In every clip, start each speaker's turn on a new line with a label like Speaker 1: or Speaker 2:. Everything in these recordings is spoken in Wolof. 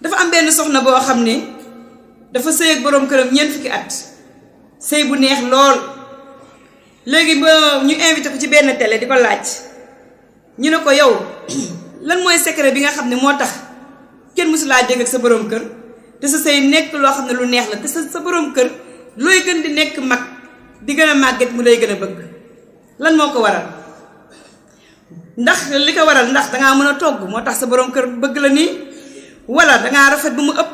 Speaker 1: dafa am benn soxna boo xam ne dafa sëy ak boroom këram ñeent fukki at sëy bu neex lool léegi ba ñu invité ko ci benn télé di ko laaj ñu ne ko yow lan mooy secret bi nga xam ne moo tax kenn mësu laa dégg ak sa boroom kër te sa sëy nekk loo xam ne lu neex la te sa boroom kër looy gën di nekk mag di gën a màgget mu lay gën a bëgg lan moo ko waral ndax li ko waral ndax dangaa mën a togg moo tax sa boroom kër bëgg la nii wala dangaa rafet bu mu ëpp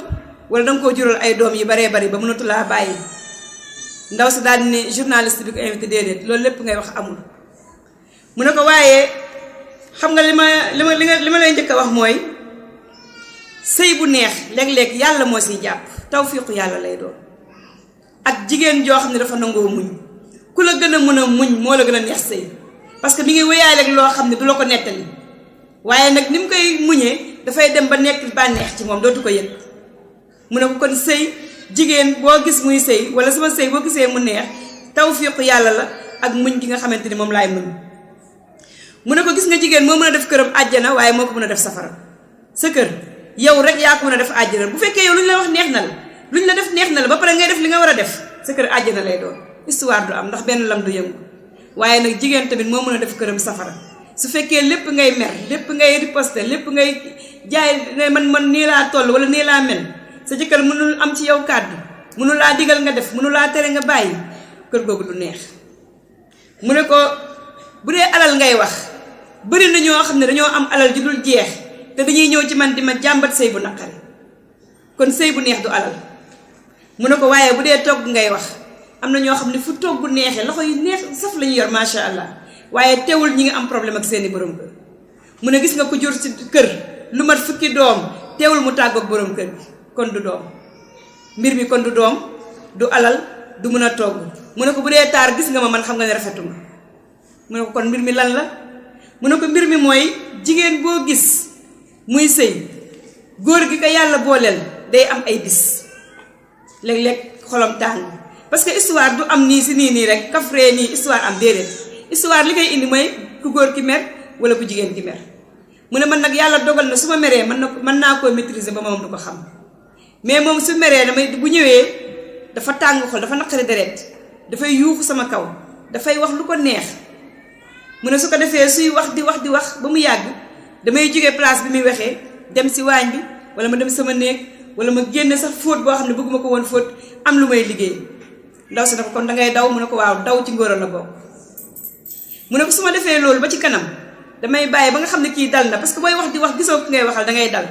Speaker 1: wala danga koo jural ay doom yi baree bari ba mënatu laa bàyyi ndaw si daal di ne journaliste bi ko invité déedéet loolu lépp ngay wax amul mu ne ko waaye xam nga li ma lay njëkk a wax mooy sëy bu neex léeg-léeg yàlla moo siy jàpp tawfiiqu yàlla lay doon ak jigéen joo xam ne dafa nangoo muñ ku la gën a mën a muñ moo la gën a neex sëy parce que mi ngi wéyaale ak loo xam ne du la ko nettali waaye nag ni mu koy muñee dafay dem ba nekk bànneex ci moom dootu ko yëg mu ne ko kon sëy jigéen boo gis muy sëy wala sama sëy boo gisee mu neex tawfiiqu yàlla la ak muñ gi nga xamante ni moom laay muñ mu ne ko gis nga jigéen moo mën a def këram àjjana waaye moo ko mën a def safara sa kër yow rek yaa ko mën a def àjjana bu fekkee yow lu ñu la wax neex na la lu ñu la def neex na la ba pare ngay def li nga war a def sa kër àjjana lay doon histoire du am ndax benn lam du yëngu waaye nag jigéen tamit moo mën a def këram safara su fekkee lépp ngay mer lépp ngay riposter lépp ngay jaay ne man nii laa toll wala nii laa mel sa jëkkër mënul am ci yow kàddu mënul laa digal nga def mënul laa tere nga bàyyi kër googu du neex mu ne ko bu dee alal ngay wax bëri na ñoo xam ne dañoo am alal ju dul jeex te dañuy ñëw ci man di ma jàmbat sëy bu naqari kon sëy bu neex du alal mu ne ko waaye bu dee togg ngay wax am na ñoo xam ne fu togg neexee loxo yu neex saf la ñu yor macha allah waaye teewul ñi ngi am problème ak seeni borom kër mu ne gis nga ko jur ci kër lu mat fukki doom teewul mu tàggoog borom kër bi kon du doom mbir mi kon du doom du alal du mën a togg mu ne ko bu dee taar gis nga ma man xam nga ne rafetuma mu ne ko kon mbir mi lan la mu ne ko mbir mi mooy jigéen boo gis muy sëy góor gi ko yàlla booleel day am ay bis léeg-léeg xolam tàng parce que histoire du am nii si nii rek kafree nii histoire am déedéet histoire li koy indi mooy ku góor ki mer wala ku jigéen ki mer mu ne man nag yàlla dogal na su ma meree mën naa koo maîtriser ba moom du ko xam mais moom su meree damay bu ñëwee dafa tàng xol dafa naqari deret dafay yuuxu sama kaw dafay wax lu ko neex mu ne su ko defee suy wax di wax ba mu yàgg damay jóge place bi muy waxee dem si waañ bi wala ma dem sama néeg wala ma génne sax fóot boo xam ne bëgguma ko woon fóot am lu may liggéey ndaw si ne ko kon dangay daw mu ne ko waaw daw ci ngóor la bokk mu ne ko su ma defee loolu ba ci kanam damay bàyyi ba nga xam ne kii dal na parce que booy wax di wax gisoo ki ngay waxal dangay dal